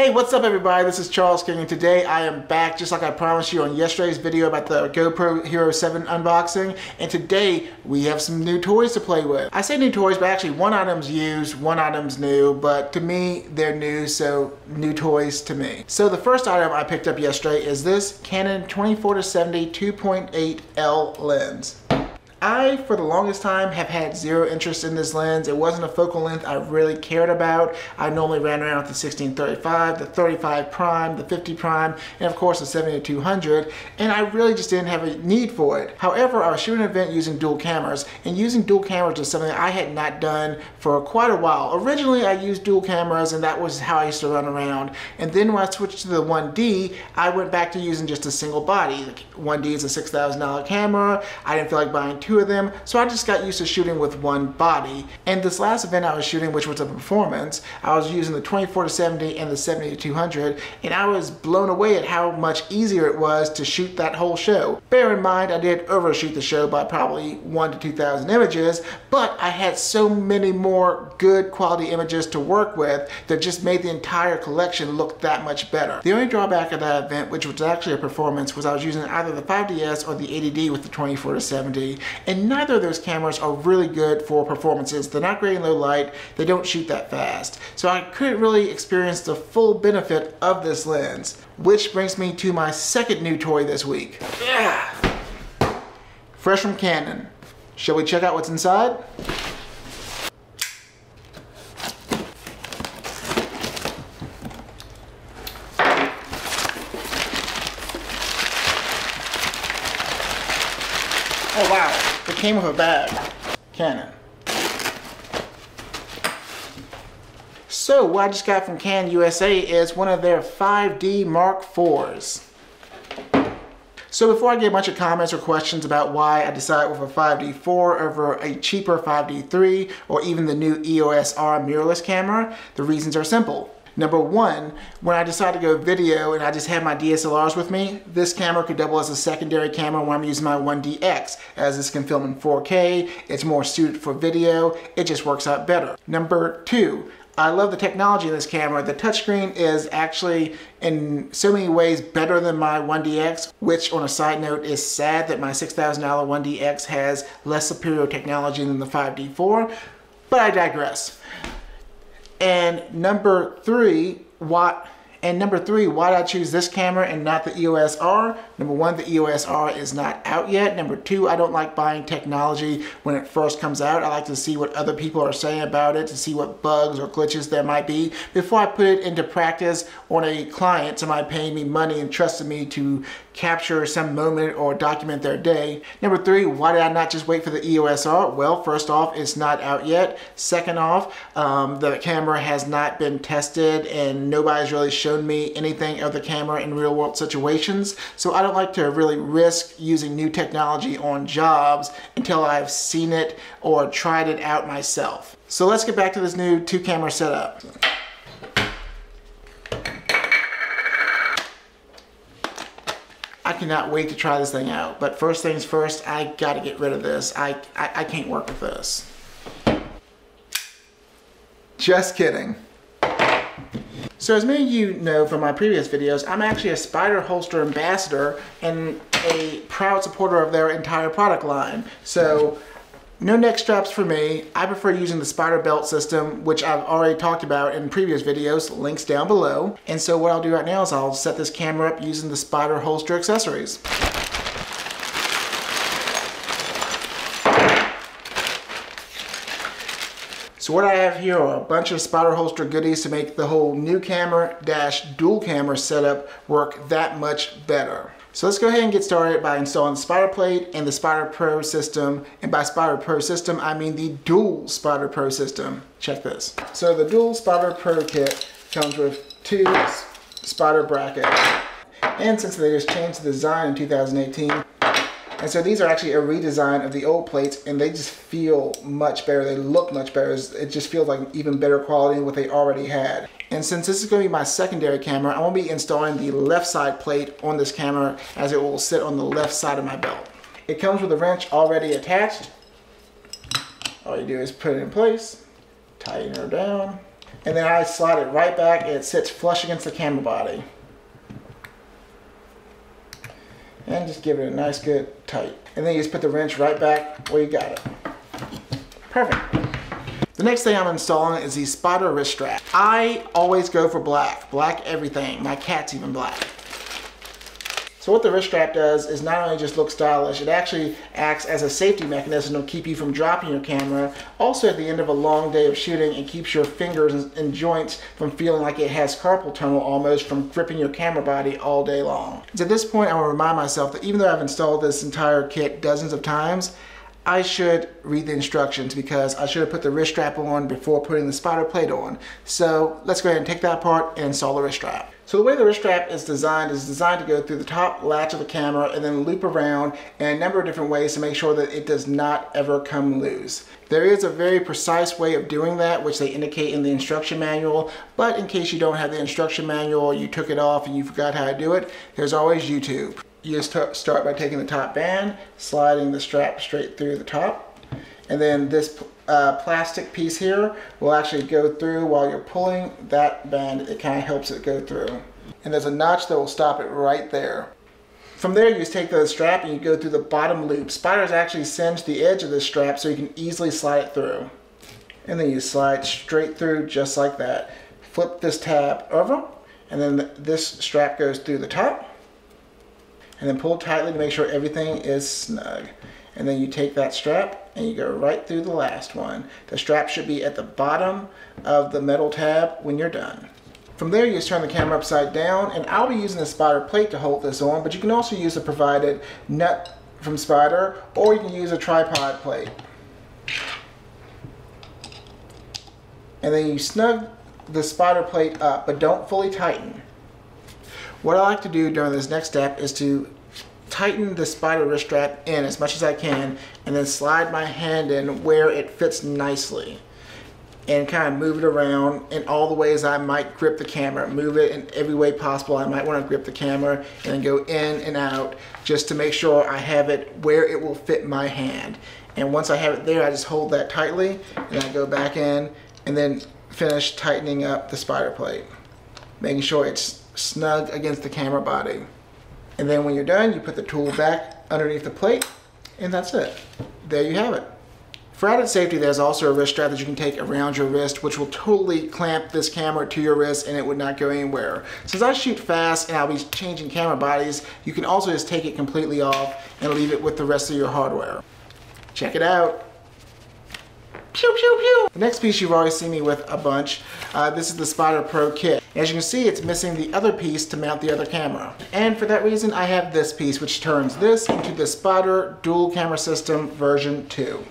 Hey, what's up everybody? This is Charles King, and today I am back just like I promised you on yesterday's video about the GoPro Hero 7 unboxing, and today we have some new toys to play with. I say new toys, but actually one item's used, one item's new, but to me they're new, so new toys to me. So the first item I picked up yesterday is this Canon 24-70 2.8L lens. I, for the longest time, have had zero interest in this lens. It wasn't a focal length I really cared about. I normally ran around with the 16-35, the 35 prime, the 50 prime, and of course the 70-200, and I really just didn't have a need for it. However, I was shooting an event using dual cameras, and using dual cameras was something I had not done for quite a while. Originally, I used dual cameras, and that was how I used to run around. And then when I switched to the 1D, I went back to using just a single body. The 1D is a $6,000 camera. I didn't feel like buying two of them, so I just got used to shooting with one body. And this last event I was shooting, which was a performance, I was using the 24-70 and the 70-200, and I was blown away at how much easier it was to shoot that whole show. Bear in mind, I did overshoot the show by probably 1,000 to 2,000 images, but I had so many more good quality images to work with that just made the entire collection look that much better. The only drawback of that event, which was actually a performance, was I was using either the 5DS or the 80D with the 24-70, and neither of those cameras are really good for performances. They're not great in low light, they don't shoot that fast. So I couldn't really experience the full benefit of this lens. Which brings me to my second new toy this week. Fresh from Canon. Shall we check out what's inside? Oh wow, it came with a bag. Canon. So what I just got from Canon USA is one of their 5D Mark IVs. So before I get a bunch of comments or questions about why I decided with a 5D4 over a cheaper 5D3 or even the new EOS R mirrorless camera, the reasons are simple. Number one, when I decided to go video and I just had my DSLRs with me, this camera could double as a secondary camera when I'm using my 1DX, as this can film in 4K, it's more suited for video, it just works out better. Number two, I love the technology of this camera. The touchscreen is actually in so many ways better than my 1DX, which on a side note is sad that my $6,000 1DX has less superior technology than the 5D4, but I digress. And number three, why did I choose this camera and not the EOS R? Number one, the EOS R is not out yet. Number two, I don't like buying technology when it first comes out. I like to see what other people are saying about it, to see what bugs or glitches there might be before I put it into practice on a client, somebody paying me money and trusting me to capture some moment or document their day. Number three, why did I not just wait for the EOS R? Well, first off, it's not out yet. Second off, the camera has not been tested and nobody's really shown me anything of the camera in real world situations. So I don't like to really risk using new technology on jobs until I've seen it or tried it out myself. So let's get back to this new two camera setup. I cannot wait to try this thing out, but first things first, I gotta get rid of this. I can't work with this. Just kidding. So as many of you know from my previous videos, I'm actually a Spider holster ambassador and a proud supporter of their entire product line. So no neck straps for me. I prefer using the Spider belt system, which I've already talked about in previous videos, links down below. And so what I'll do right now is I'll set this camera up using the Spider holster accessories. So what I have here are a bunch of Spider holster goodies to make the whole new camera / dual camera setup work that much better. So let's go ahead and get started by installing the Spider plate and the Spider Pro system. And by Spider Pro system, I mean the dual Spider Pro system. Check this. So the dual Spider Pro kit comes with two Spider brackets. And since they just changed the design in 2018, and so these are actually a redesign of the old plates, and they just feel much better. They look much better. It just feels like even better quality than what they already had. And since this is going to be my secondary camera, I won't be installing the left side plate on this camera, as it will sit on the left side of my belt. It comes with a wrench already attached. All you do is put it in place, tighten her down. And then I slide it right back and it sits flush against the camera body. And just give it a nice good tight. And then you just put the wrench right back where you got it. Perfect. The next thing I'm installing is the spotter wrist strap. I always go for black. Black everything. My cat's even black. So what the wrist strap does is not only just look stylish, it actually acts as a safety mechanism to keep you from dropping your camera. Also at the end of a long day of shooting, it keeps your fingers and joints from feeling like it has carpal tunnel almost from gripping your camera body all day long. So at this point I want to remind myself that even though I've installed this entire kit dozens of times, I should read the instructions because I should have put the wrist strap on before putting the spotter plate on. So let's go ahead and take that apart and install the wrist strap. So the way the wrist strap is designed to go through the top latch of the camera and then loop around in a number of different ways to make sure that it does not ever come loose. There is a very precise way of doing that, which they indicate in the instruction manual, but in case you don't have the instruction manual, you took it off and you forgot how to do it, there's always YouTube. You just start by taking the top band, sliding the strap straight through the top, and then this plastic piece here will actually go through while you're pulling that band. It kind of helps it go through. And there's a notch that will stop it right there. From there, you just take the strap and you go through the bottom loop. Spiders actually singe the edge of this strap so you can easily slide it through. And then you slide straight through just like that. Flip this tab over, and then this strap goes through the top. And then pull tightly to make sure everything is snug. And then you take that strap and you go right through the last one. The strap should be at the bottom of the metal tab when you're done. From there, you just turn the camera upside down, and I'll be using the spotter plate to hold this on, but you can also use the provided nut from Spotter, or you can use a tripod plate. And then you snug the spotter plate up, but don't fully tighten. What I like to do during this next step is to tighten the spotter wrist strap in as much as I can, and then slide my hand in where it fits nicely. And kind of move it around in all the ways I might grip the camera. Move it in every way possible. I might want to grip the camera and then go in and out just to make sure I have it where it will fit my hand. And once I have it there, I just hold that tightly and I go back in and then finish tightening up the spotter plate, making sure it's snug against the camera body. And then when you're done, you put the tool back underneath the plate, and that's it. There you have it. For added safety, there's also a wrist strap that you can take around your wrist, which will totally clamp this camera to your wrist and it would not go anywhere. Since I shoot fast and I'll be changing camera bodies, you can also just take it completely off and leave it with the rest of your hardware. Check it out. Pew, pew, pew. The next piece you've already seen me with a bunch. This is the Spotter Pro kit. As you can see, it's missing the other piece to mount the other camera. And for that reason, I have this piece, which turns this into the Spotter Dual Camera System version 2.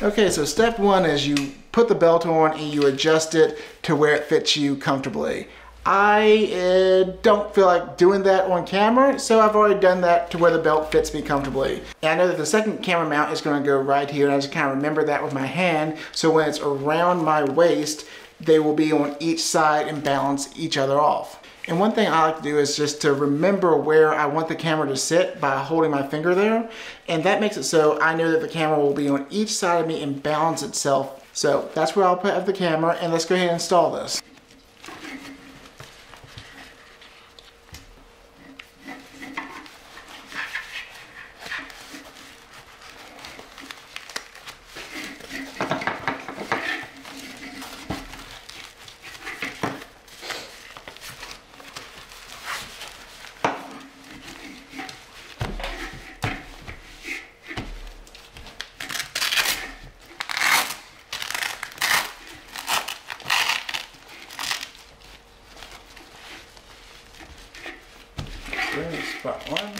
Okay, so step one is you put the belt on and you adjust it to where it fits you comfortably. I don't feel like doing that on camera, so I've already done that to where the belt fits me comfortably. And I know that the second camera mount is going to go right here, and I just kind of remember that with my hand, so when it's around my waist, they will be on each side and balance each other off. And one thing I like to do is just to remember where I want the camera to sit by holding my finger there. And that makes it so I know that the camera will be on each side of me and balance itself. So that's where I'll put the camera, and let's go ahead and install this. Spot one.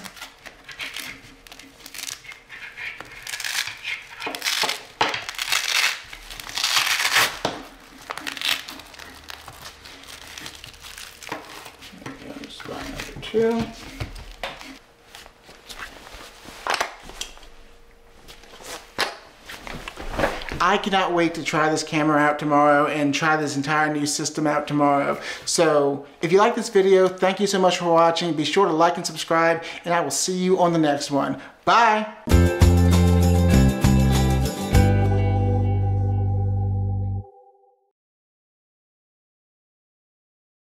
Spot number 2. I cannot wait to try this camera out tomorrow and try this entire new system out tomorrow. So if you like this video, thank you so much for watching. Be sure to like and subscribe, and I will see you on the next one. Bye!